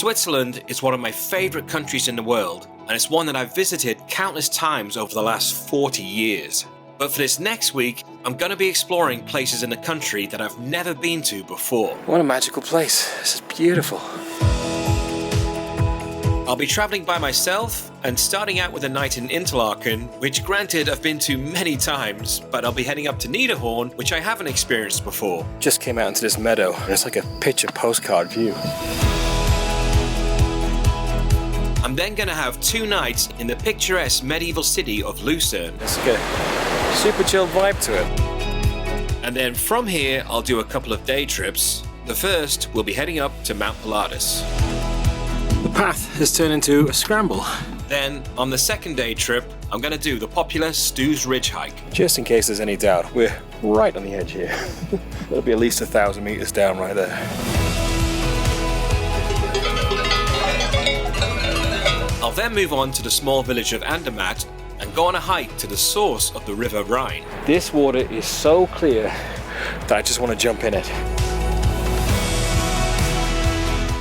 Switzerland is one of my favourite countries in the world, and it's one that I've visited countless times over the last 40 years. But for this next week, I'm going to be exploring places in the country that I've never been to before. What a magical place. This is beautiful. I'll be travelling by myself and starting out with a night in Interlaken, which granted I've been to many times, but I'll be heading up to Niederhorn, which I haven't experienced before. Just came out into this meadow and it's like a picture postcard view. I'm then going to have 2 nights in the picturesque medieval city of Lucerne. It's like a super chill vibe to it. And then from here, I'll do a couple of day trips. The first, we'll be heading up to Mt Pilatus. The path has turned into a scramble. Then, on the second day trip, I'm going to do the popular Stoos ridge hike. Just in case there's any doubt, we're right on the edge here. It'll be at least 1,000 meters down right there. I'll then move on to the small village of Andermatt and go on a hike to the source of the River Rhine. This water is so clear that I just want to jump in it.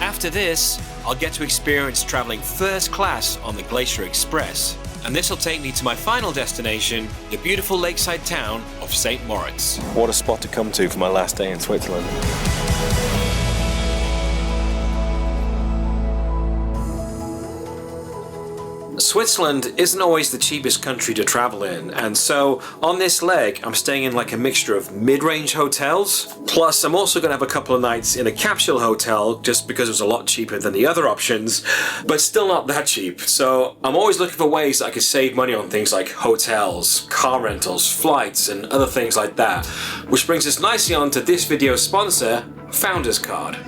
After this, I'll get to experience travelling first class on the Glacier Express, and this will take me to my final destination, the beautiful lakeside town of St Moritz. What a spot to come to for my last day in Switzerland. Switzerland isn't always the cheapest country to travel in, and so on this leg I'm staying in like a mixture of mid-range hotels, plus I'm also going to have a couple of nights in a capsule hotel just because it was a lot cheaper than the other options, but still not that cheap. So I'm always looking for ways that I could save money on things like hotels, car rentals, flights and other things like that, which brings us nicely on to this video's sponsor, Founders Card.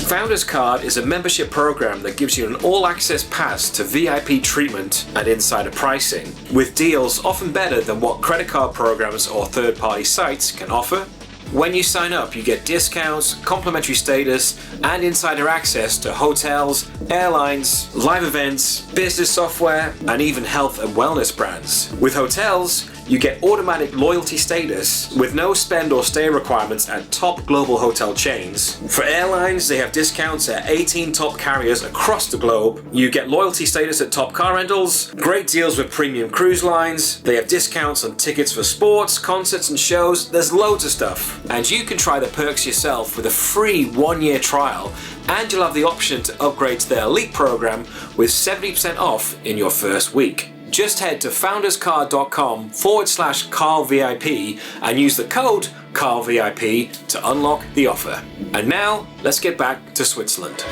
Founders Card is a membership program that gives you an all-access pass to VIP treatment and insider pricing, with deals often better than what credit card programs or third-party sites can offer. When you sign up, you get discounts, complimentary status, and insider access to hotels, airlines, live events, business software, and even health and wellness brands. With hotels, you get automatic loyalty status with no spend or stay requirements at top global hotel chains. For airlines, they have discounts at 18 top carriers across the globe. You get loyalty status at top car rentals, great deals with premium cruise lines. They have discounts on tickets for sports, concerts and shows. There's loads of stuff. And you can try the perks yourself with a free 1-year trial, and you'll have the option to upgrade to their elite program with 70% off in your first week. Just head to founderscard.com/CarlVIP and use the code CarlVIP to unlock the offer. And now, let's get back to Switzerland.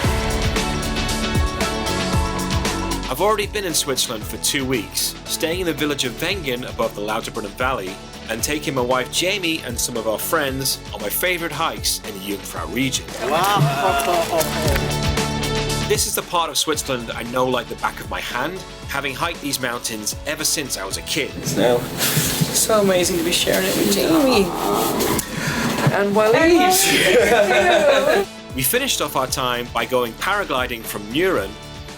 I've already been in Switzerland for 2 weeks, staying in the village of Wengen above the Lauterbrunnen Valley, and taking my wife Jamie and some of our friends on my favourite hikes in the Jungfrau region. This is the part of Switzerland I know like the back of my hand, having hiked these mountains ever since I was a kid. It's now so amazing to be sharing it with Jamie. And Walid. We finished off our time by going paragliding from Lucerne,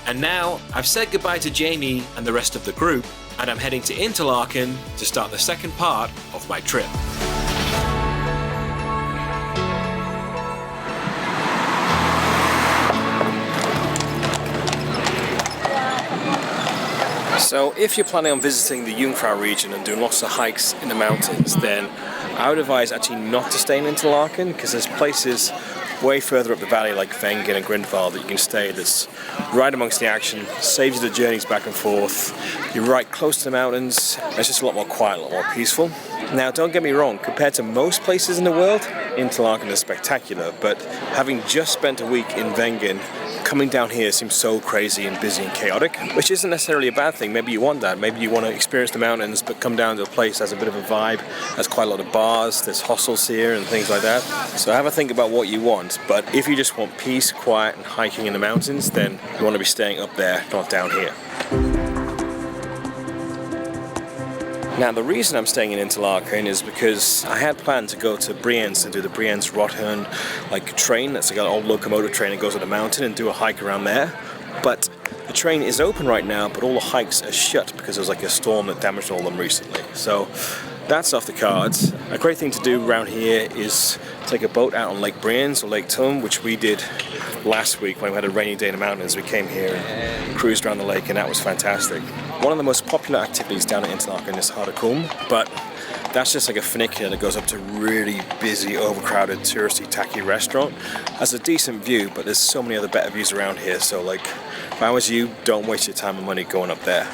and now I've said goodbye to Jamie and the rest of the group, and I'm heading to Interlaken to start the second part of my trip. So if you're planning on visiting the Jungfrau region and doing lots of hikes in the mountains, then I would advise actually not to stay in Interlaken, because there's places way further up the valley like Wengen and Grindval that you can stay that's right amongst the action, saves you the journeys back and forth. You're right close to the mountains. It's just a lot more quiet, a lot more peaceful. Now, don't get me wrong, compared to most places in the world, Interlaken is spectacular, but having just spent a week in Wengen, coming down here seems so crazy and busy and chaotic, which isn't necessarily a bad thing. Maybe you want that. Maybe you want to experience the mountains, but come down to a place that has a bit of a vibe. There's quite a lot of bars, there's hostels here and things like that. So have a think about what you want. But if you just want peace, quiet and hiking in the mountains, then you want to be staying up there, not down here. Now, the reason I'm staying in Interlaken is because I had planned to go to Brienz and do the Brienz-Rothern train. That's like an old locomotive train that goes on the mountain, and do a hike around there. But the train is open right now, but all the hikes are shut because there was a storm that damaged all of them recently. So that's off the cards. A great thing to do around here is take a boat out on Lake Brienz or Lake Thun, which we did last week when we had a rainy day in the mountains. We came here and cruised around the lake, and that was fantastic. One of the most popular activities down at Interlaken is Kulm, but that's just like a funicular that goes up to a really busy, overcrowded, touristy, tacky restaurant. Has a decent view, but there's so many other better views around here, so like, if I was you, don't waste your time and money going up there.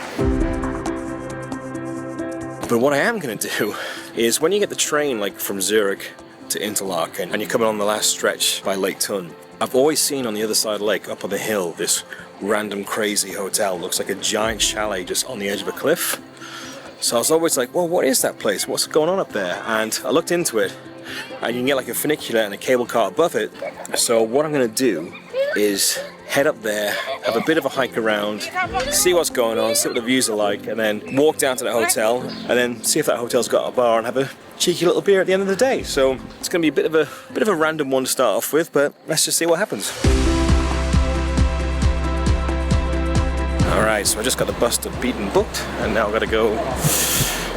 But what I am going to do is when you get the train like from Zurich to Interlaken and you're coming on the last stretch by Lake Thun, I've always seen on the other side of the lake, up on the hill, this random crazy hotel. It looks like a giant chalet just on the edge of a cliff. So I was always like, well, what is that place? What's going on up there? And I looked into it, and you can get like a funicular and a cable car above it. So what I'm going to do is head up there, have a bit of a hike around, see what's going on, see what the views are like, and then walk down to the hotel, and then see if that hotel's got a bar and have a cheeky little beer at the end of the day. So it's going to be a bit of a random one to start off with, but let's just see what happens. Alright, so I just got the bus to Beaton booked, and now I've got to go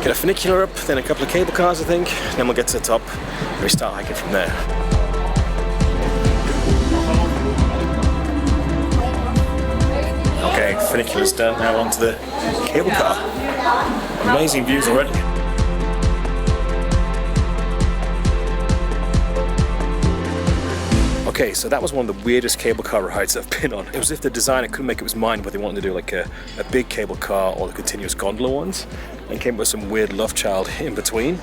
get a funicular up, then a couple of cable cars I think, then we'll get to the top and we start hiking from there. Okay, funicular's done, now onto the cable car. Amazing views already. Okay, so that was one of the weirdest cable car rides I've been on. It was as if the designer couldn't make up his mind whether they wanted to do like a big cable car or the continuous gondola ones, and came up with some weird love child in between.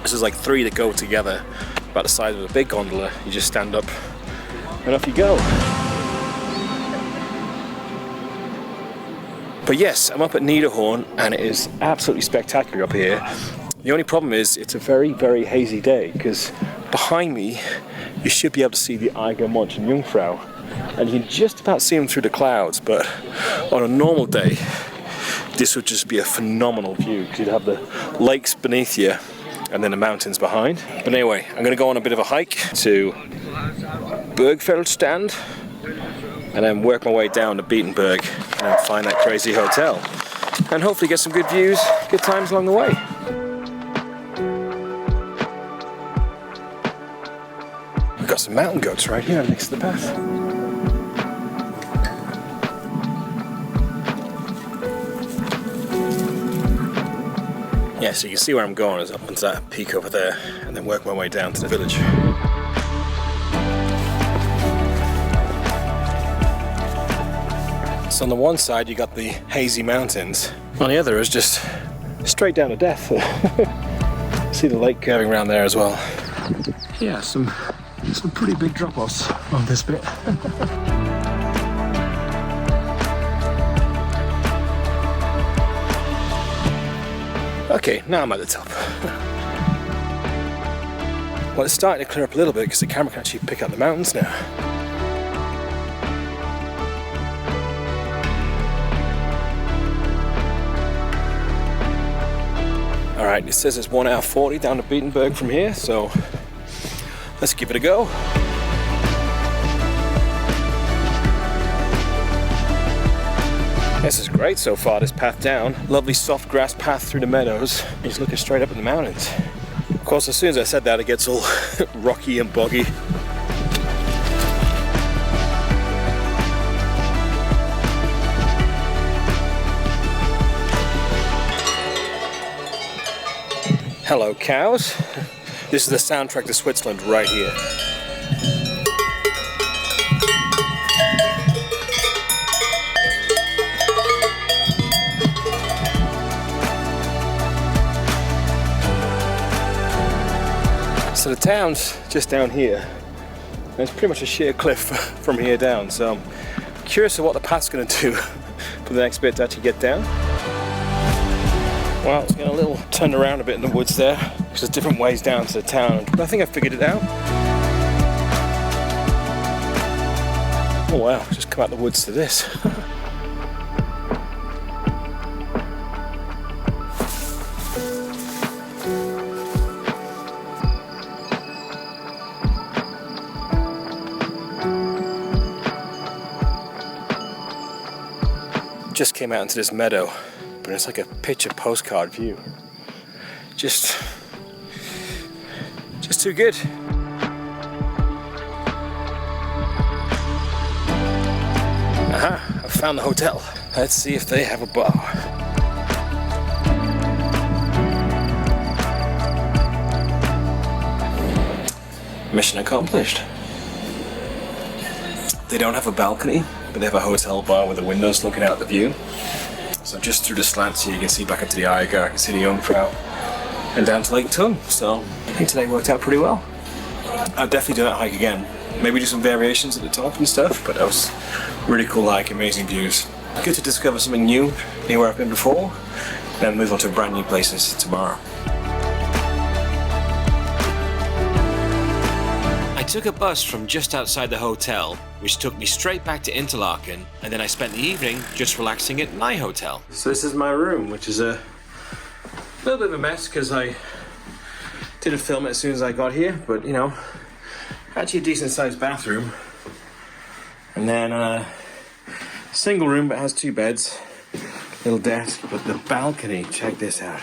This is like three that go together about the size of a big gondola. You just stand up and off you go. But yes, I'm up at Niederhorn and it is absolutely spectacular up here. The only problem is it's a very, very hazy day, because behind me you should be able to see the ACCOMMODATION and Jungfrau, and you can just about see them through the clouds, but on a normal day this would just be a phenomenal view, because you'd have the lakes beneath you and then the mountains behind. But anyway, I'm going to go on a bit of a hike to Bergfeldstand and then work my way down to Beatenberg and find that crazy hotel, and hopefully get some good views, good times along the way. We've got some mountain goats right here next to the path. Yeah, so you can see where I'm going is up onto that peak over there, and then work my way down to the village. So on the one side you got the hazy mountains, on the other is just straight down to death. See the lake curving around there as well. Yeah, some pretty big drop-offs on this bit. Okay, now I'm at the top. Well, it's starting to clear up a little bit because the camera can actually pick up the mountains now. Alright, it says it's 1 hour 40 down to Beatenberg from here, so let's give it a go. This is great so far, this path down. Lovely soft grass path through the meadows. Just looking straight up at the mountains. Of course, as soon as I said that, it gets all rocky and boggy. Hello, cows. This is the soundtrack to Switzerland right here. So the town's just down here. And it's pretty much a sheer cliff from here down. So I'm curious of what the path's going to do for the next bit to actually get down. Well, it's getting a little turned around a bit in the woods there, because there's different ways down to the town, but I think I figured it out. Oh wow, just come out the woods to this. Just came out into this meadow, but it's like a picture postcard view. just too good. Aha, I found the hotel. Let's see if they have a bar. Mission accomplished. They don't have a balcony, but they have a hotel bar with the windows looking out the view. So just through the slants here you can see back into the Eiger, I can see the Jungfrau, and down to Lake Thun. So I think today worked out pretty well. I'd definitely do that hike again. Maybe do some variations at the top and stuff, but that was a really cool hike, amazing views. Good to discover something new, anywhere I've been before, then move on to brand new places tomorrow. I took a bus from just outside the hotel, which took me straight back to Interlaken, and then I spent the evening just relaxing at my hotel. So this is my room, which is a little bit of a mess because I didn't film it as soon as I got here, but you know, actually a decent sized bathroom. And then a single room but has 2 beds, little desk, but the balcony, check this out.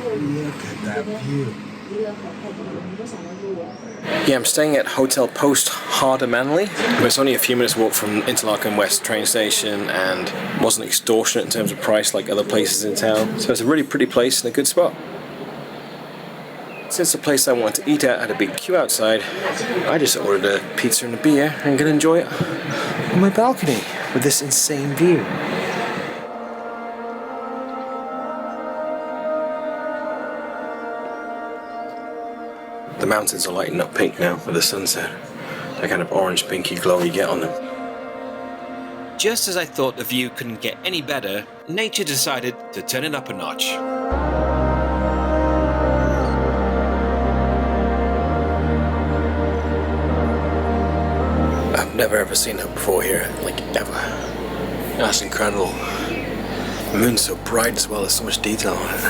Look at that view. Yeah, I'm staying at Hotel Post Hardermannli. It's only a few minutes walk from Interlaken West train station and wasn't extortionate in terms of price like other places in town. So it's a really pretty place and a good spot. Since the place I wanted to eat at had a big queue outside, I just ordered a pizza and a beer and gonna enjoy it on my balcony with this insane view. The mountains are lighting up pink now with the sunset. That kind of orange pinky glow you get on them. Just as I thought the view couldn't get any better, nature decided to turn it up a notch. I've never ever seen it before here, like ever. That's incredible. The moon's so bright as well, there's so much detail on it.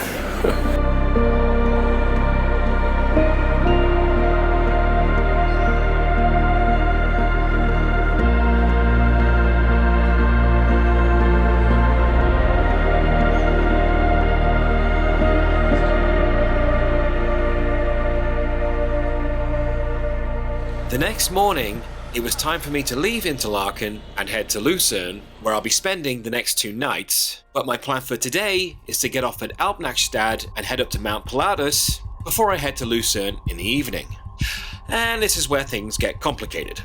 The next morning, it was time for me to leave Interlaken and head to Lucerne, where I'll be spending the next 2 nights. But my plan for today is to get off at Alpnachstad and head up to Mt Pilatus before I head to Lucerne in the evening. And this is where things get complicated.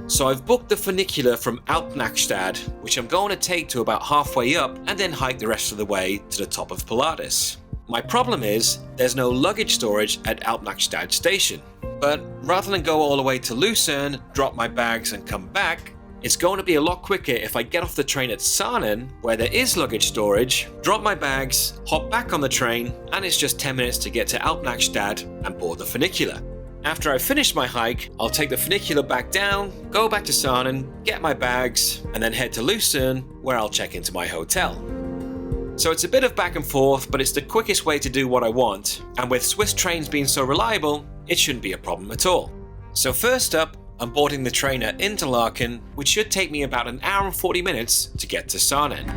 So I've booked the funicular from Alpnachstad, which I'm going to take to about halfway up and then hike the rest of the way to the top of Pilatus. My problem is there's no luggage storage at Alpnachstad station. But rather than go all the way to Lucerne, drop my bags and come back, it's going to be a lot quicker if I get off the train at Sarnen, where there is luggage storage, drop my bags, hop back on the train, and it's just 10 minutes to get to Alpnachstad and board the funicular. After I finish my hike, I'll take the funicular back down, go back to Sarnen, get my bags, and then head to Lucerne, where I'll check into my hotel. So it's a bit of back and forth, but it's the quickest way to do what I want, and with Swiss trains being so reliable, it shouldn't be a problem at all. So first up, I'm boarding the train at Interlaken, which should take me about 1 hour and 40 minutes to get to Sarnen.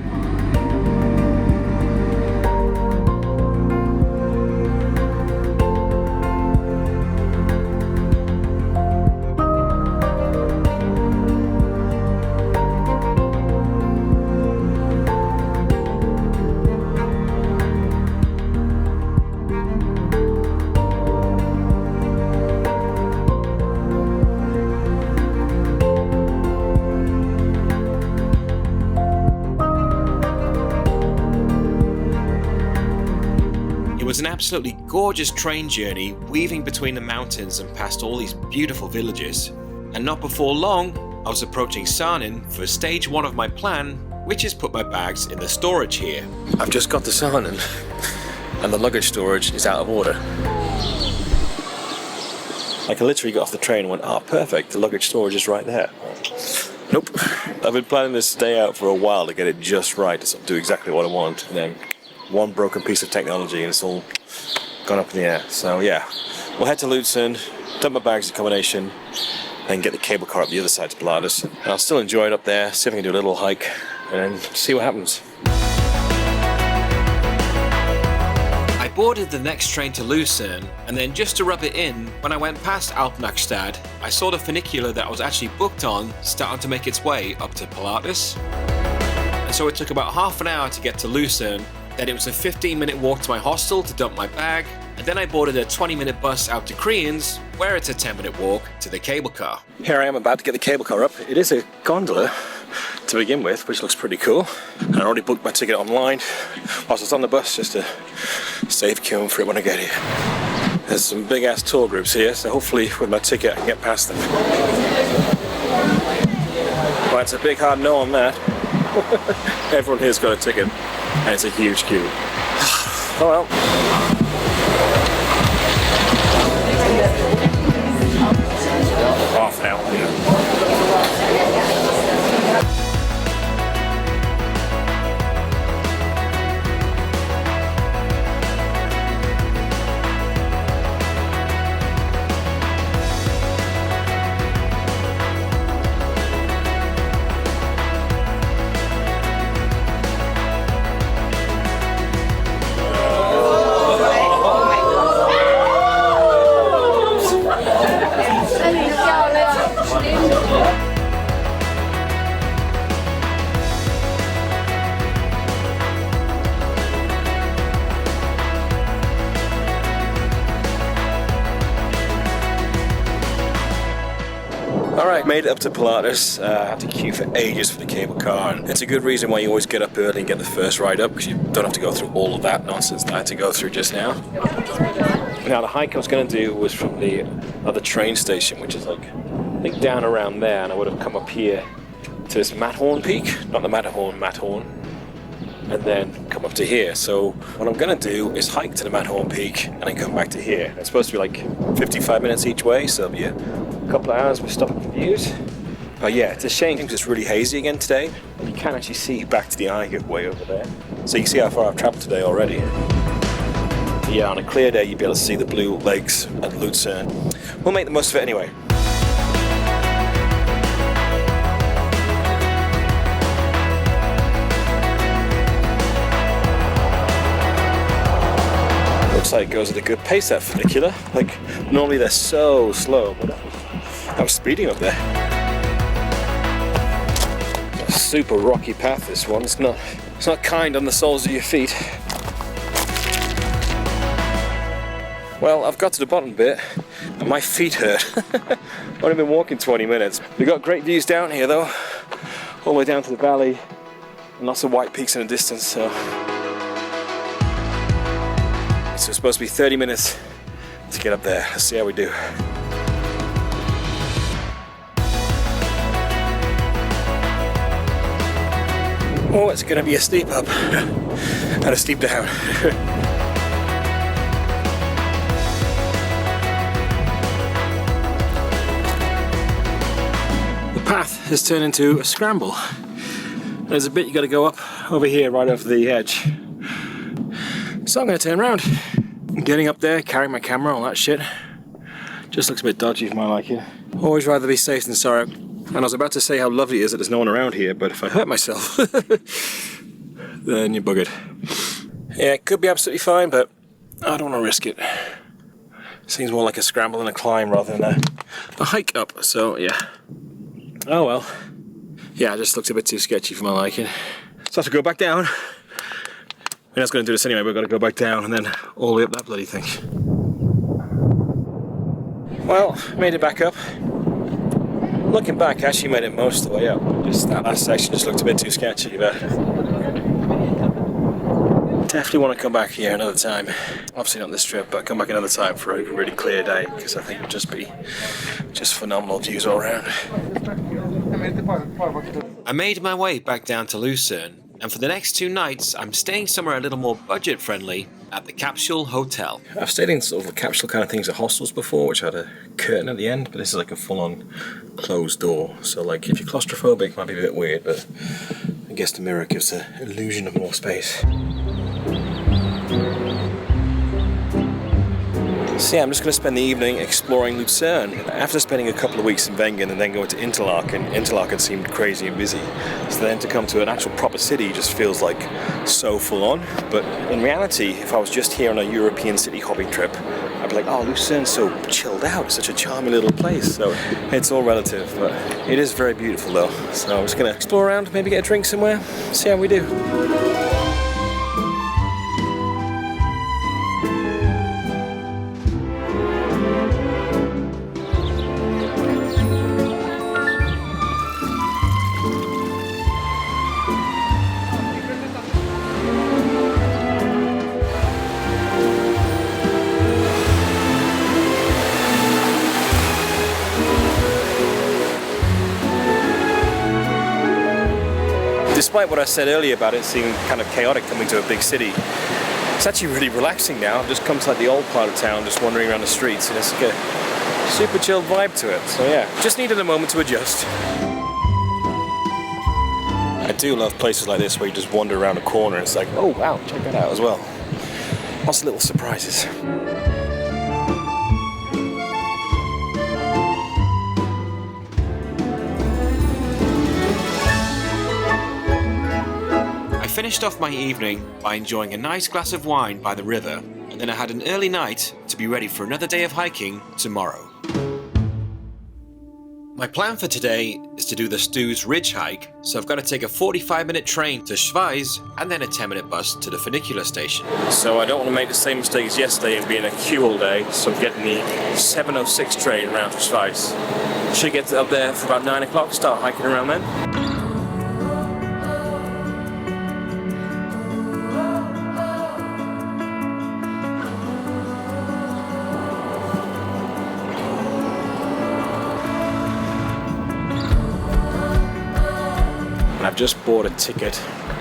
It was an absolutely gorgeous train journey, weaving between the mountains and past all these beautiful villages. And not before long, I was approaching Sarnen for stage 1 of my plan, which is put my bags in the storage here. I've just got to Sarnen, and the luggage storage is out of order. Like I literally got off the train and went, perfect, the luggage storage is right there. Nope. I've been planning this day out for a while to get it just right, to sort of do exactly what I want, and then one broken piece of technology and it's all gone up in the air. So yeah, we'll head to Lucerne, dump my bags in accommodation, then get the cable car up the other side to Pilatus. And I'll still enjoy it up there, see if I can do a little hike, and then see what happens. boarded the next train to Lucerne, and then just to rub it in, when I went past Alpnachstad, I saw the funicular that I was actually booked on starting to make its way up to Pilatus. And so it took about half an hour to get to Lucerne, then it was a 15-minute walk to my hostel to dump my bag, and then I boarded a 20-minute bus out to Kriens, where it's a 10-minute walk to the cable car. Here I am about to get the cable car up. It is a gondola to begin with, which looks pretty cool. I already booked my ticket online whilst I was on the bus just to save queuing for it when I get here. There's some big ass tour groups here, so hopefully with my ticket I can get past them. Well, it's a big hard no on that. Everyone here's got a ticket, and it's a huge queue. Oh well. Half an hour, yeah. Alright, made it up to Pilatus. I had to queue for ages for the cable car, and it's a good reason why you always get up early and get the first ride up, because you don't have to go through all of that nonsense that I had to go through just now. Now the hike I was going to do was from the other train station, which is like, I think down around there, and I would have come up here to this Matterhorn peak, not the Matterhorn, and then come up to here. So what I'm going to do is hike to the Matterhorn peak and then come back to here. It's supposed to be like 55 minutes each way, so it'll be a couple of hours with stopping for views. But yeah, it's a shame because it's really hazy again today. You can actually see back to the eye way over there. So you can see how far I've travelled today already. Yeah, on a clear day you'd be able to see the blue lakes at Lucerne. We'll make the most of it anyway. Looks like it goes at a good pace, that funicular. Like, normally they're so slow, but I was speeding up there. A super rocky path, this one. It's not kind on the soles of your feet. Well, I've got to the bottom bit, and my feet hurt. I've only been walking 20 minutes. We've got great views down here, though. All the way down to the valley, and lots of white peaks in the distance, so it's supposed to be 30 minutes to get up there. Let's see how we do. Oh, it's going to be a steep up and a steep down. The path has turned into a scramble. There's a bit you got to go up over here right over the edge. So I'm going to turn around. Getting up there, carrying my camera, all that shit. Just looks a bit dodgy for my liking. Always rather be safe than sorry. And I was about to say how lovely it is that there's no one around here, but if I hurt myself, then you're buggered. Yeah, it could be absolutely fine, but I don't want to risk it. Seems more like a scramble and a climb rather than a hike up, so yeah. Oh well. Yeah, it just looks a bit too sketchy for my liking. So I have to go back down. I was going to do this anyway, but I've got to go back down and then all the way up that bloody thing. Well, made it back up. Looking back, I actually made it most of the way up. Just that last section just looked a bit too sketchy, but definitely want to come back here another time. Obviously not this trip, but come back another time for a really clear day, because I think it'll just be phenomenal views all around. I made my way back down to Lucerne, and for the next 2 nights, I'm staying somewhere a little more budget-friendly at the Capsule Hotel. I've stayed in sort of capsule kind of things at hostels before, which had a curtain at the end, but this is like a full-on closed door. So like, if you're claustrophobic, it might be a bit weird, but I guess the mirror gives the illusion of more space. So yeah, I'm just going to spend the evening exploring Lucerne. After spending a couple of weeks in Wengen and then going to Interlaken seemed crazy and busy. So then to come to an actual proper city just feels like so full on. But in reality, if I was just here on a European city hopping trip, I'd be like, oh, Lucerne's so chilled out, it's such a charming little place. So it's all relative, but it is very beautiful though. So I'm just going to explore around, maybe get a drink somewhere, see how we do. Despite what I said earlier about it seeming kind of chaotic coming to a big city, it's actually really relaxing now. I've just come to like the old part of town, just wandering around the streets, and it's like a super chilled vibe to it. So yeah, just needed a moment to adjust. I do love places like this where you just wander around a corner and it's like, oh wow, check that out as well. Lots of little surprises. I finished off my evening by enjoying a nice glass of wine by the river, and then I had an early night to be ready for another day of hiking tomorrow. My plan for today is to do the Stoos ridge hike, so I've got to take a 45-minute train to Schweiz and then a 10-minute bus to the funicular station. So I don't want to make the same mistake as yesterday and be in a queue all day, so I'm getting the 7:06 train round to Schweiz. Should get up there for about 9 o'clock, start hiking around then. I've just bought a ticket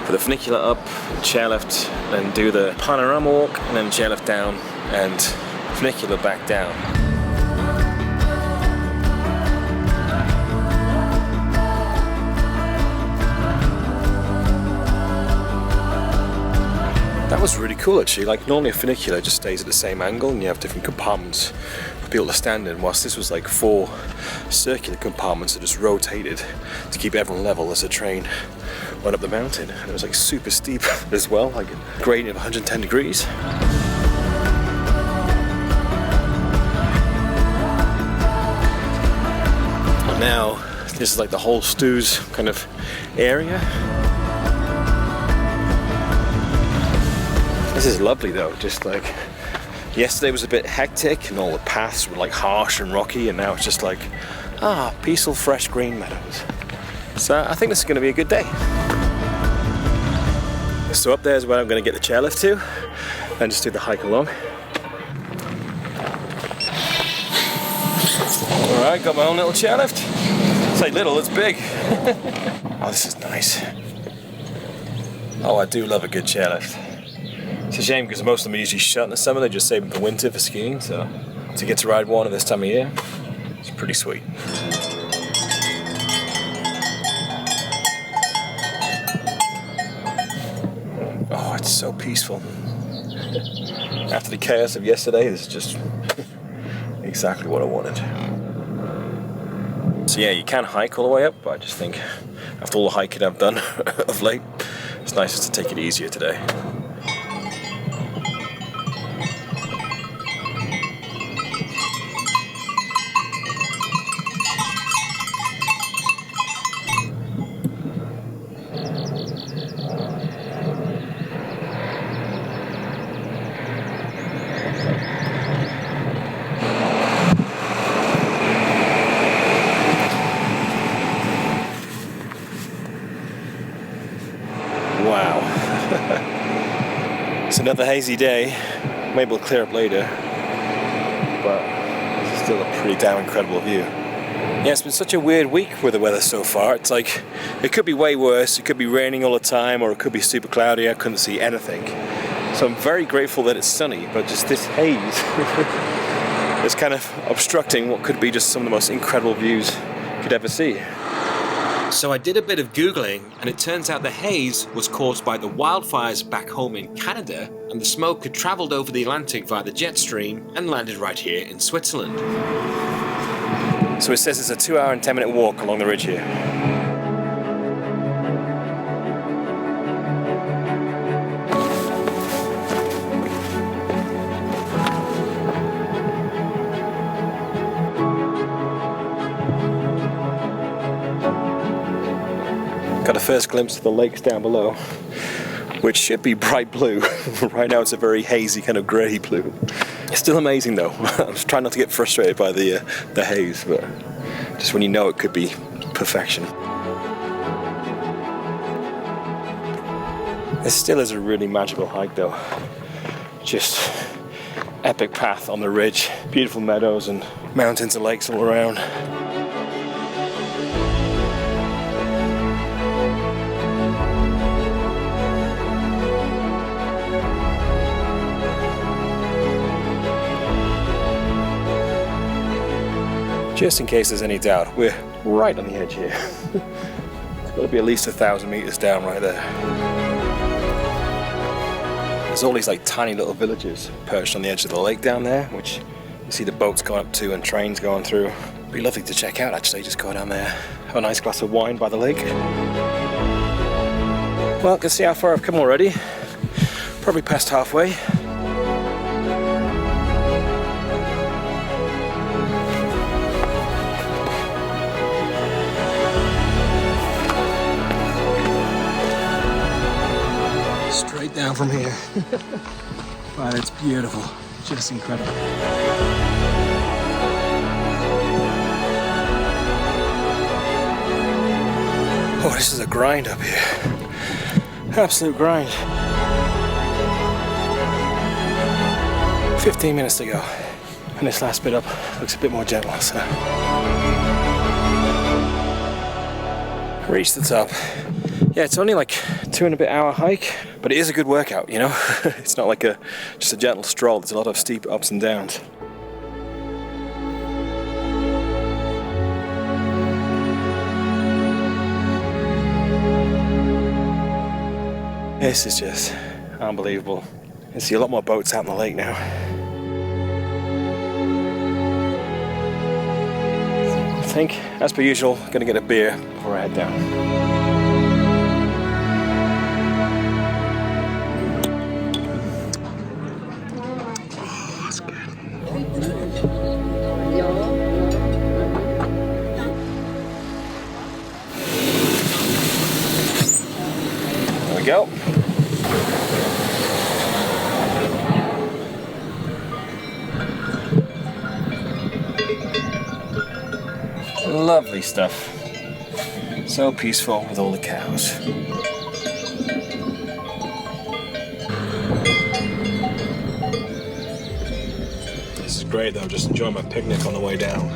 for the funicular up, chairlift, then do the panorama walk, and then chairlift down and funicular back down. That was really cool actually. Like normally a funicular just stays at the same angle and you have different compartments for people to stand in, whilst this was like 4 circular compartments that just rotated to keep everyone level as the train went up the mountain. And it was like super steep as well, like a gradient of 110 degrees. And now this is like the whole Stoos kind of area. This is lovely though, just like yesterday was a bit hectic and all the paths were like harsh and rocky, and now it's just like, peaceful fresh green meadows. So I think this is going to be a good day. So up there is where I'm going to get the chairlift to and just do the hike along. Alright, got my own little chairlift. Say little, it's big. Oh, this is nice. Oh, I do love a good chairlift. It's a shame because most of them are usually shut in the summer, they just save them for winter for skiing, so to get to ride one at this time of year, it's pretty sweet. Oh, it's so peaceful. After the chaos of yesterday, this is just exactly what I wanted. So yeah, you can hike all the way up, but I just think after all the hiking I've done of late, it's nice just to take it easier today. Wow. It's another hazy day. Maybe we'll clear up later. But it's still a pretty damn incredible view. Yeah, it's been such a weird week with the weather so far. It's like, it could be way worse. It could be raining all the time, or it could be super cloudy. I couldn't see anything. So I'm very grateful that it's sunny, but just this haze is kind of obstructing what could be just some of the most incredible views you could ever see. So I did a bit of Googling, and it turns out the haze was caused by the wildfires back home in Canada, and the smoke had travelled over the Atlantic via the jet stream and landed right here in Switzerland. So it says it's a 2 hour and 10-minute walk along the ridge here. Got a first glimpse of the lakes down below, which should be bright blue. Right now it's a very hazy kind of grey blue. It's still amazing though. I'm just trying not to get frustrated by the haze, but just when you know it could be perfection. This still is a really magical hike though. Just epic path on the ridge, beautiful meadows and mountains and lakes all around. Just in case there's any doubt, we're right on the edge here. It's got to be at least 1,000 meters down right there. There's all these like tiny little villages perched on the edge of the lake down there, which you see the boats going up to and trains going through. Be lovely to check out actually, just go down there, have a nice glass of wine by the lake. Well, can see how far I've come already. Probably past halfway. Straight down from here. Wow, it's beautiful. Just incredible. Oh, this is a grind up here. Absolute grind. 15 minutes to go. And this last bit up looks a bit more gentle, so. Reach the top. Yeah, it's only like 2 and a bit hour hike, but it is a good workout, you know? It's not like just a gentle stroll, there's a lot of steep ups and downs. This is just unbelievable. You see a lot more boats out in the lake now. I think, as per usual, gonna get a beer before I head down. Go. Lovely stuff. So peaceful with all the cows. This is great though, just enjoying my picnic on the way down.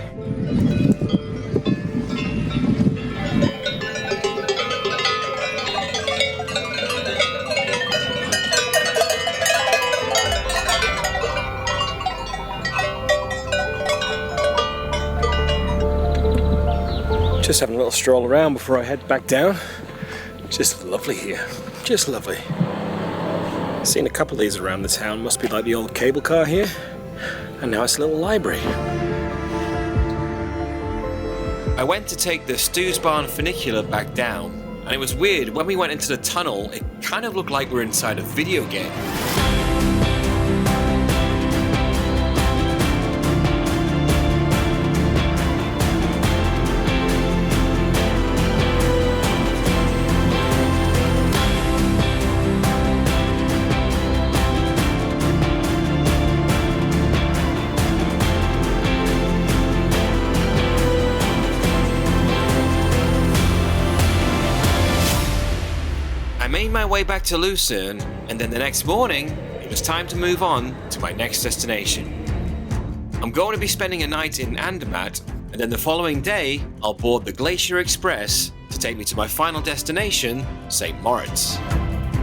Just having a little stroll around before I head back down. Just lovely here, just lovely. Seen a couple of these around the town, must be like the old cable car here. And now it's a little library. I went to take the Stoos barn funicular back down, and it was weird, when we went into the tunnel, it kind of looked like we were inside a video game. My way back to Lucerne, and then the next morning it was time to move on to my next destination. I'm going to be spending a night in Andermatt, and then the following day I'll board the Glacier Express to take me to my final destination, St Moritz.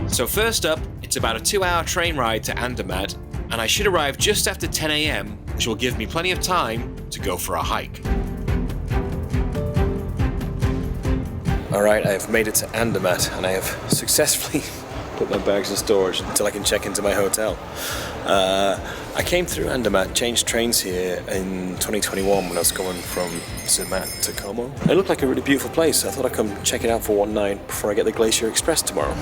So first up, it's about a 2-hour train ride to Andermatt, and I should arrive just after 10 AM, which will give me plenty of time to go for a hike. Alright, I have made it to Andermatt and I have successfully put my bags in storage until I can check into my hotel. I came through Andermatt, changed trains here in 2021 when I was going from Zermatt to Como. It looked like a really beautiful place, so I thought I'd come check it out for one night before I get the Glacier Express tomorrow.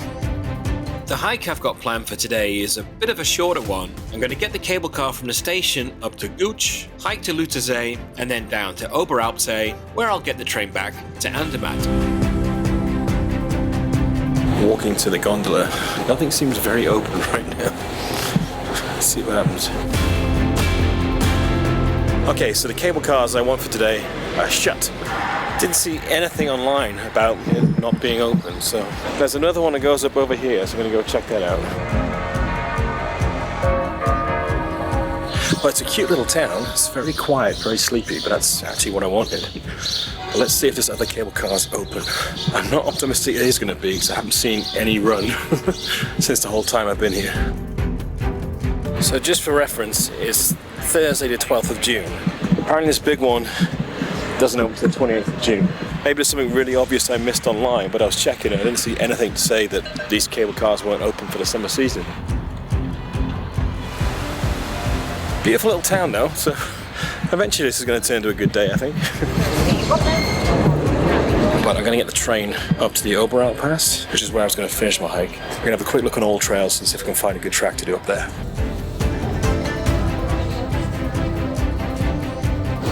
The hike I've got planned for today is a bit of a shorter one. I'm going to get the cable car from the station up to Guch, hike to Lucerne, and then down to Oberalppass, where I'll get the train back to Andermatt. Walking to the gondola, nothing seems very open right now. Let's see what happens. Okay, so the cable cars I want for today are shut. Didn't see anything online about it not being open, so there's another one that goes up over here, so I'm going to go check that out. Well, it's a cute little town. It's very quiet, very sleepy, but that's actually what I wanted. But let's see if this other cable car is open. I'm not optimistic it is going to be, because I haven't seen any run since the whole time I've been here. So just for reference, it's Thursday the 12th of June. Apparently this big one doesn't open until the 28th of June. Maybe there's something really obvious I missed online, but I was checking and I didn't see anything to say that these cable cars weren't open for the summer season. Beautiful little town though, so eventually this is going to turn into a good day, I think. But I'm going to get the train up to the Oberalppass, which is where I was going to finish my hike. We're going to have a quick look on all trails and see if we can find a good track to do up there.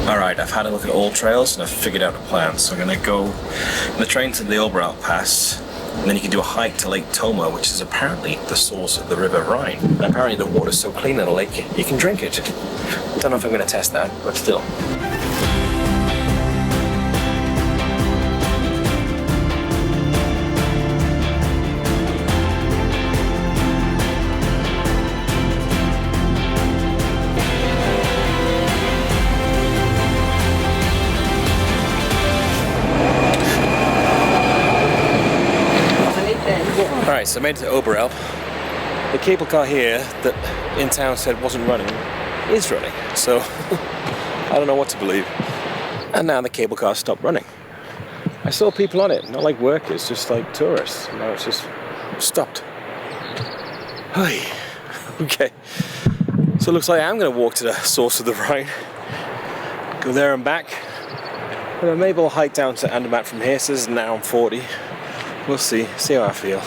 Alright, I've had a look at all trails and I've figured out a plan. So I'm going to go on the train to the Oberalppass, and then you can do a hike to Lake Thoma, which is apparently the source of the River Rhine. And apparently the water's so clean in the lake, you can drink it. Don't know if I'm going to test that, but still. Alright, so I made it to Oberalp. The cable car here that in town said wasn't running is running, so I don't know what to believe. And now the cable car stopped running. I saw people on it, not like workers, just like tourists. Now it's just stopped. Hi. Okay. So it looks like I'm going to walk to the source of the Rhine, go there and back, and then maybe I'll hike down to Andermatt from here. So this is an hour and 40. We'll see how I feel.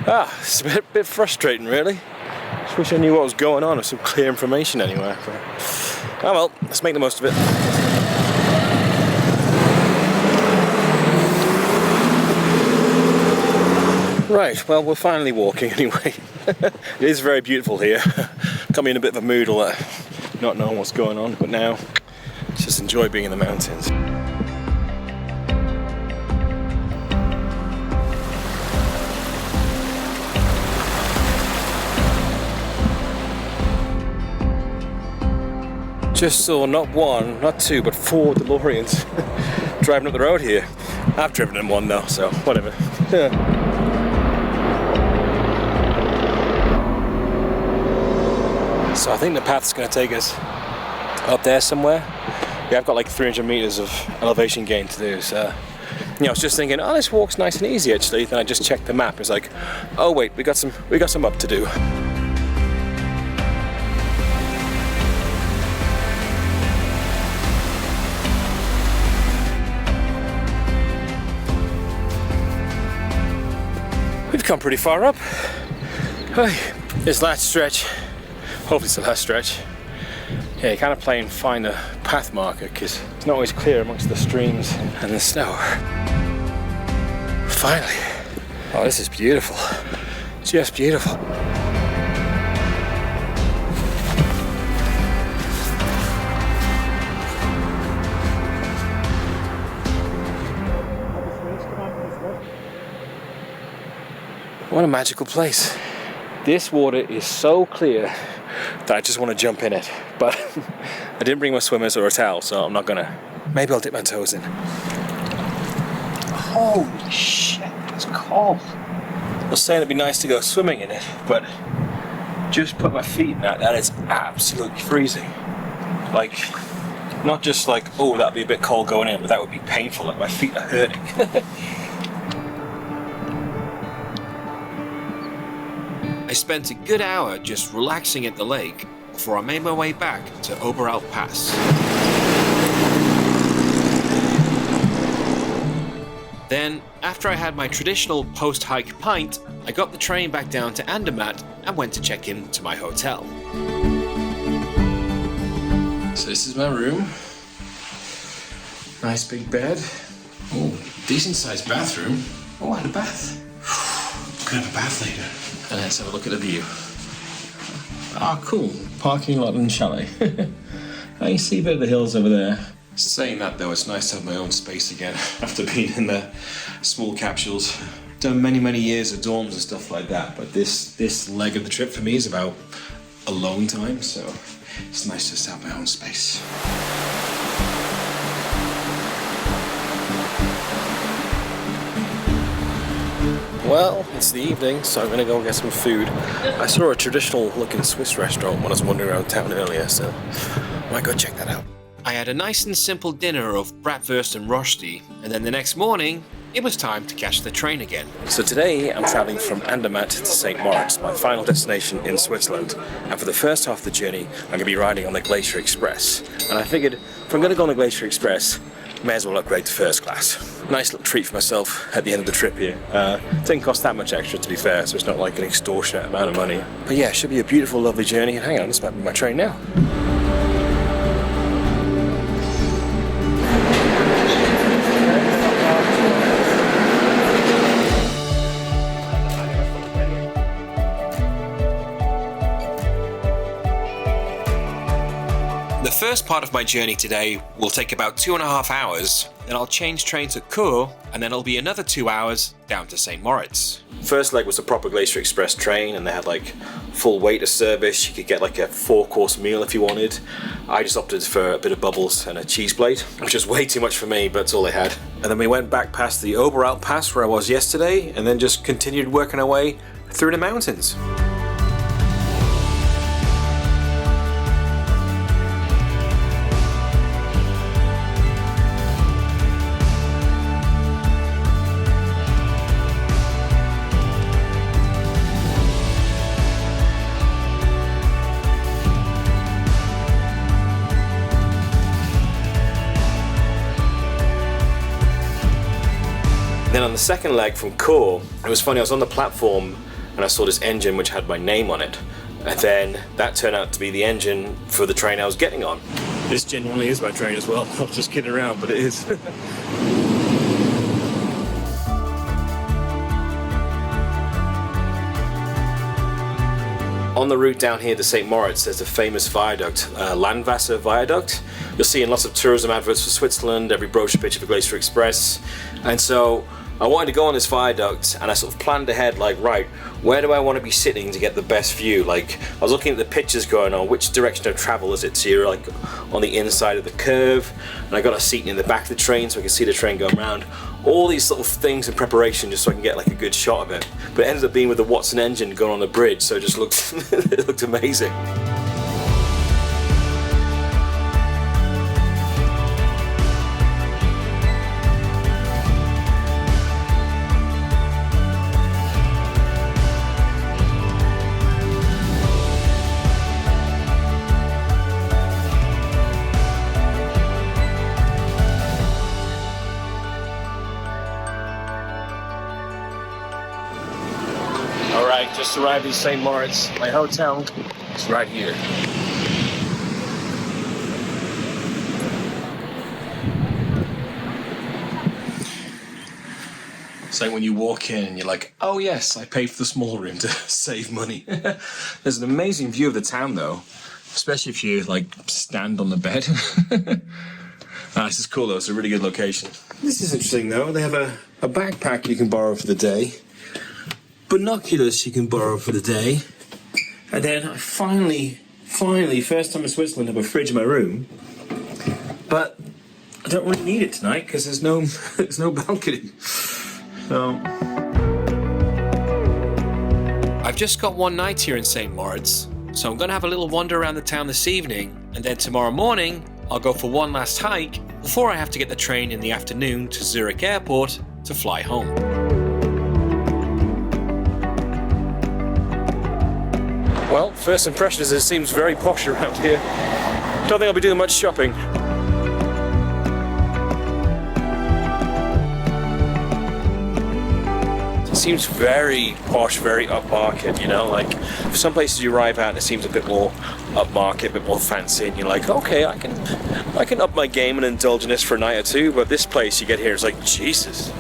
It's a bit frustrating, really. Just wish I knew what was going on, or some clear information anywhere. But, oh well, let's make the most of it. Right, well, we're finally walking anyway. It is very beautiful here. Got me in a bit of a mood, all that, not knowing what's going on, but now just enjoy being in the mountains. Just saw not one, not two, but 4 DeLoreans driving up the road here. I've driven in one though, so whatever. Yeah. So I think the path's going to take us up there somewhere. Yeah, I've got like 300 meters of elevation gain to do, so I was just thinking, oh, this walk's nice and easy actually. Then I just checked the map. It's like, oh wait, we got some up to do. We've come pretty far up. This last stretch, hopefully it's the last stretch. Yeah, you're kind of playing find a path marker because it's not always clear amongst the streams and the snow. Finally. Oh, this is beautiful. Just beautiful. What a magical place. This water is so clear that I just want to jump in it. But I didn't bring my swimmers or a towel, so I'm not gonna. Maybe I'll dip my toes in. Holy shit, that's cold. I was saying it'd be nice to go swimming in it, but just put my feet in that is absolutely freezing. Like, Not just like, oh, that'd be a bit cold going in, but that would be painful, like my feet are hurting. I spent a good hour just relaxing at the lake before I made my way back to Oberalppass. Then, after I had my traditional post-hike pint, I got the train back down to Andermatt and went to check in to my hotel. So this is my room. Nice big bed. Oh, decent sized bathroom. Oh, I had a bath. Could have a bath later. And let's have a look at the view. Ah, cool. Parking lot and chalet. I can see a bit of the hills over there. Saying that though, it's nice to have my own space again after being in the small capsules. Done many years of dorms and stuff like that, but this leg of the trip for me is about alone time, so it's nice just to have my own space. Well, it's the evening, so I'm gonna go get some food. I saw a traditional looking Swiss restaurant when I was wandering around town earlier, so I might go check that out. I had a nice and simple dinner of bratwurst and rosti, and then the next morning, it was time to catch the train again. So today I'm travelling from Andermatt to St Moritz, my final destination in Switzerland. And for the first half of the journey, I'm going to be riding on the Glacier Express. And I figured, if I'm going to go on the Glacier Express, may as well upgrade to first class. Nice little treat for myself at the end of the trip here. It didn't cost that much extra, to be fair, so it's not like an extortionate amount of money. But yeah, it should be a beautiful, lovely journey. And hang on, this might be my train now. The first part of my journey today will take about 2.5 hours, then I'll change trains at Kulm, and then it'll be another 2 hours down to St Moritz. First leg was a proper Glacier Express train, and they had like full waiter service. You could get like a 4-course meal if you wanted. I just opted for a bit of bubbles and a cheese plate, which was way too much for me, but it's all they had. And then we went back past the Oberalppass where I was yesterday, and then just continued working our way through the mountains. Then on the second leg from Karl, it was funny, I was on the platform and I saw this engine which had my name on it. And then that turned out to be the engine for the train I was getting on. This genuinely is my train as well. I'm just kidding around, but it is. On the route down here to St Moritz, there's a famous viaduct, Landwasser Viaduct. You'll see in lots of tourism adverts for Switzerland, every brochure picture for Glacier Express. And so I wanted to go on this viaduct, and I sort of planned ahead, like, right, where do I want to be sitting to get the best view? Like, I was looking at the pictures going on, which direction of travel is it? So you're like on the inside of the curve, and I got a seat in the back of the train so I can see the train going around. All these sort of things in preparation just so I can get like a good shot of it. But it ended up being with the Watson engine going on the bridge, so it just looked, it looked amazing. Alright, just arrived in St Moritz. My hotel is right here. It's like when you walk in and you're like, oh yes, I paid for the small room to save money. There's an amazing view of the town though, especially if you like stand on the bed. This is cool though, it's a really good location. This is interesting though, they have a backpack you can borrow for the day. Binoculars you can borrow for the day. And then I finally, first time in Switzerland, have a fridge in my room. But I don't really need it tonight because there's no balcony. So I've just got one night here in St Moritz, so I'm going to have a little wander around the town this evening, and then tomorrow morning I'll go for one last hike before I have to get the train in the afternoon to Zurich Airport to fly home. Well, first impression is it seems very posh around here. Don't think I'll be doing much shopping. It seems very posh, very upmarket, you know, like some places you arrive at it seems a bit more upmarket, a bit more fancy, and you're like, okay, I can up my game and indulge in this for a night or two, but this place you get here is like, Jesus.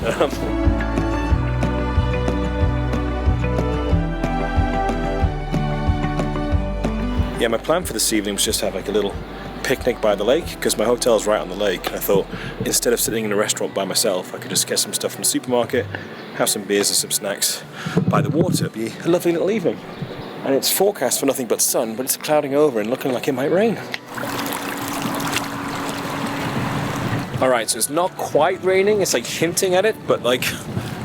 Yeah, my plan for this evening was just to have like a little picnic by the lake, because my hotel's right on the lake, and I thought instead of sitting in a restaurant by myself, I could just get some stuff from the supermarket, have some beers and some snacks by the water. It'd be a lovely little evening. And it's forecast for nothing but sun, but it's clouding over and looking like it might rain. Alright, so it's not quite raining, it's like hinting at it, but like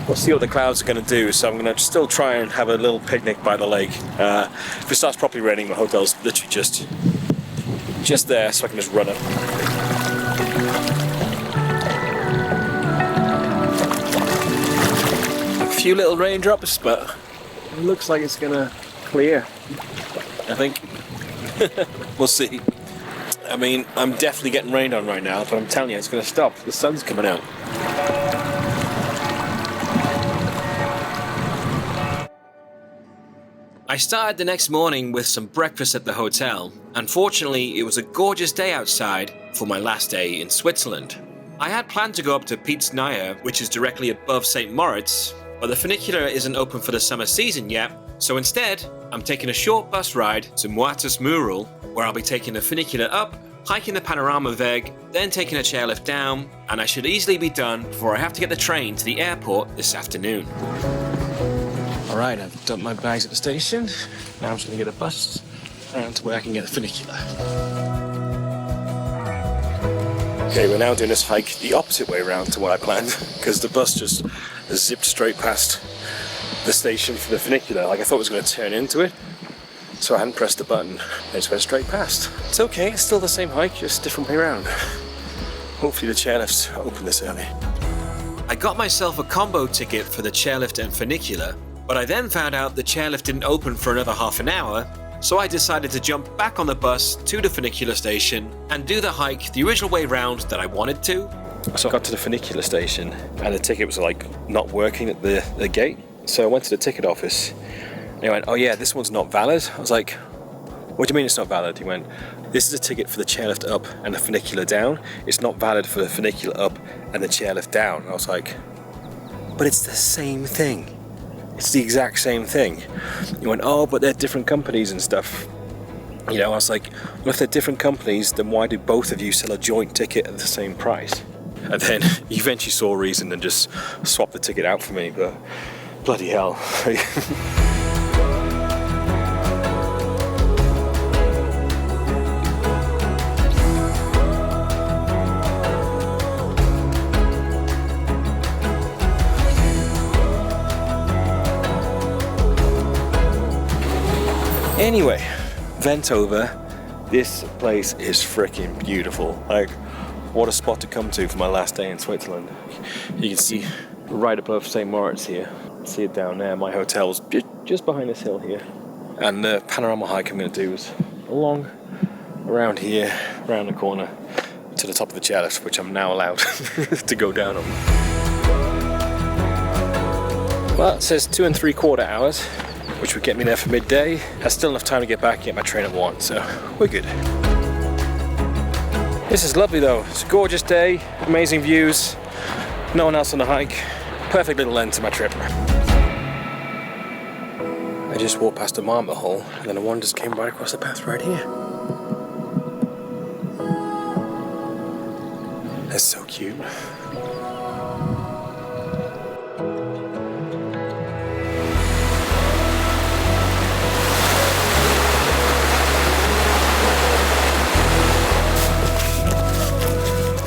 we'll see what the clouds are going to do, so I'm going to still try and have a little picnic by the lake. If it starts properly raining, my hotel's literally just there, so I can just run it. A few little raindrops, but it looks like it's going to clear, I think. We'll see. I mean, I'm definitely getting rained on right now, but I'm telling you, it's going to stop. The sun's coming out. I started the next morning with some breakfast at the hotel. Unfortunately, it was a gorgeous day outside for my last day in Switzerland. I had planned to go up to Mt Pilatus, which is directly above St Moritz, but the funicular isn't open for the summer season yet, so instead, I'm taking a short bus ride to Moatis Mural, where I'll be taking the funicular up, hiking the Panorama Weg, then taking a chairlift down, and I should easily be done before I have to get the train to the airport this afternoon. Alright, I've dumped my bags at the station. Now I'm just going to get a bus around to where I can get the funicular. Okay, we're now doing this hike the opposite way around to what I planned, because the bus just zipped straight past the station for the funicular. Like I thought it was going to turn into it, so I hadn't pressed the button. It just went straight past. It's okay, it's still the same hike, just different way around. Hopefully the chairlift's open this early. I got myself a combo ticket for the chairlift and funicular, but I then found out the chairlift didn't open for another half an hour, so I decided to jump back on the bus to the funicular station and do the hike the original way round that I wanted to. So I got to the funicular station and the ticket was like not working at the gate. So I went to the ticket office and he went, oh yeah, this one's not valid. I was like, what do you mean it's not valid? He went, this is a ticket for the chairlift up and the funicular down. It's not valid for the funicular up and the chairlift down. I was like, but it's the same thing. It's the exact same thing. He went, oh, but they're different companies and stuff. You know, I was like, well, if they're different companies, then why do both of you sell a joint ticket at the same price? And then he eventually saw a reason and just swapped the ticket out for me, but bloody hell. Anyway, vent over. This place is freaking beautiful. Like, what a spot to come to for my last day in Switzerland. You can see right above St Moritz here. See it down there. My hotel's just behind this hill here. And the panorama hike I'm going to do is along around here, around the corner to the top of the chairlift, which I'm now allowed to go down on. Well, it says 2 3/4 hours, which would get me there for midday. That's still enough time to get back and get my train at 1, so we're good. This is lovely though. It's a gorgeous day, amazing views, no one else on the hike. Perfect little end to my trip. I just walked past a marmot hole and then one just came right across the path right here. That's so cute.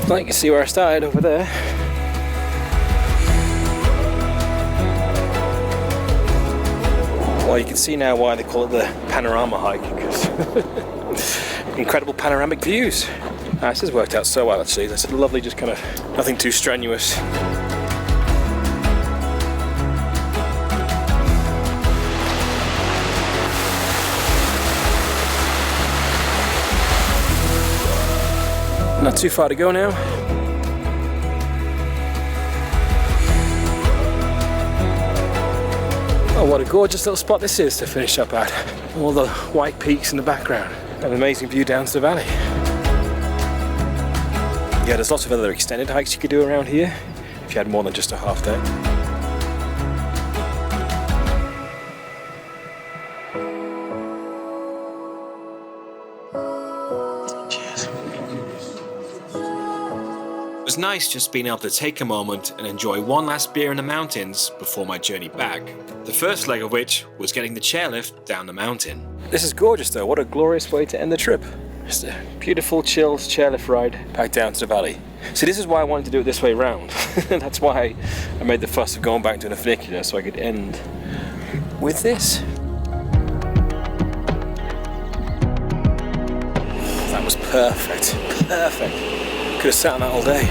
Well, you can see where I started over there. Well, you can see now why they call it the panorama hike, because incredible panoramic views. This has worked out so well actually. That's lovely, just kind of nothing too strenuous. Not too far to go now. Oh, what a gorgeous little spot this is to finish up at. All the white peaks in the background. An amazing view down to the valley. Yeah, there's lots of other extended hikes you could do around here if you had more than just a half day. It was nice just being able to take a moment and enjoy one last beer in the mountains before my journey back. The first leg of which was getting the chairlift down the mountain. This is gorgeous though, what a glorious way to end the trip. Just a beautiful, chill chairlift ride back down to the valley. See, this is why I wanted to do it this way round. That's why I made the fuss of going back to the funicular, so I could end with this. That was perfect, perfect. Could have sat on that all day.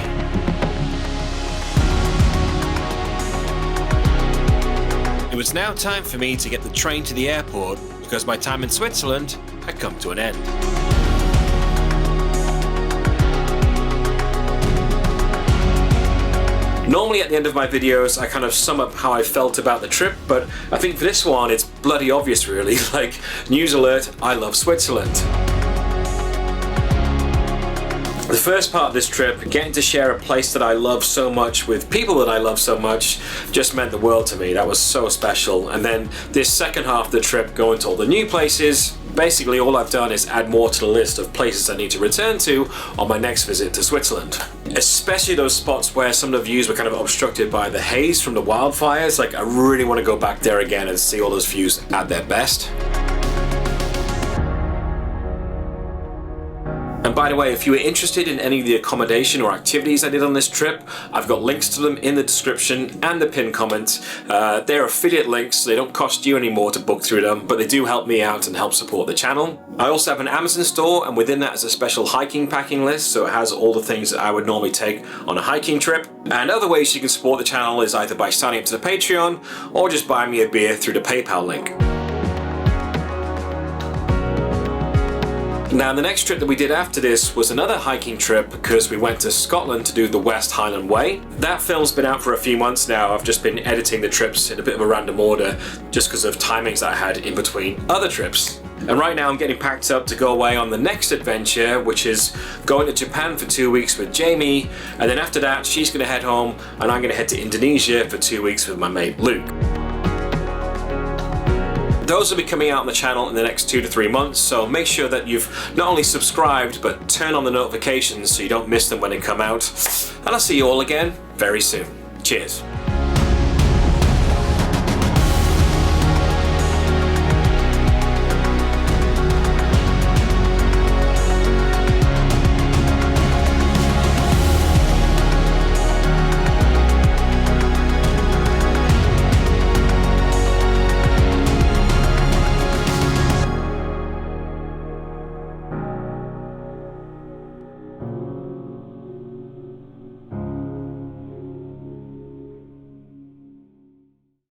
It was now time for me to get the train to the airport because my time in Switzerland had come to an end. Normally at the end of my videos I kind of sum up how I felt about the trip, but I think for this one it's bloody obvious really, like news alert, I love Switzerland. The first part of this trip, getting to share a place that I love so much with people that I love so much, just meant the world to me. That was so special. And then this second half of the trip, going to all the new places, basically all I've done is add more to the list of places I need to return to on my next visit to Switzerland. Especially those spots where some of the views were kind of obstructed by the haze from the wildfires. Like, I really want to go back there again and see all those views at their best. And by the way, if you were interested in any of the accommodation or activities I did on this trip, I've got links to them in the description and the pinned comment. They're affiliate links, so they don't cost you any more to book through them, but they do help me out and help support the channel. I also have an Amazon store, and within that is a special hiking packing list, so it has all the things that I would normally take on a hiking trip. And other ways you can support the channel is either by signing up to the Patreon, or just buying me a beer through the PayPal link. Now the next trip that we did after this was another hiking trip because we went to Scotland to do the West Highland Way. That film's been out for a few months now. I've just been editing the trips in a bit of a random order just because of timings that I had in between other trips. And right now I'm getting packed up to go away on the next adventure, which is going to Japan for 2 weeks with Jamie, and then after that she's going to head home and I'm going to head to Indonesia for 2 weeks with my mate Luke. Those will be coming out on the channel in the next 2 to 3 months, so make sure that you've not only subscribed but turn on the notifications so you don't miss them when they come out. And I'll see you all again very soon. Cheers.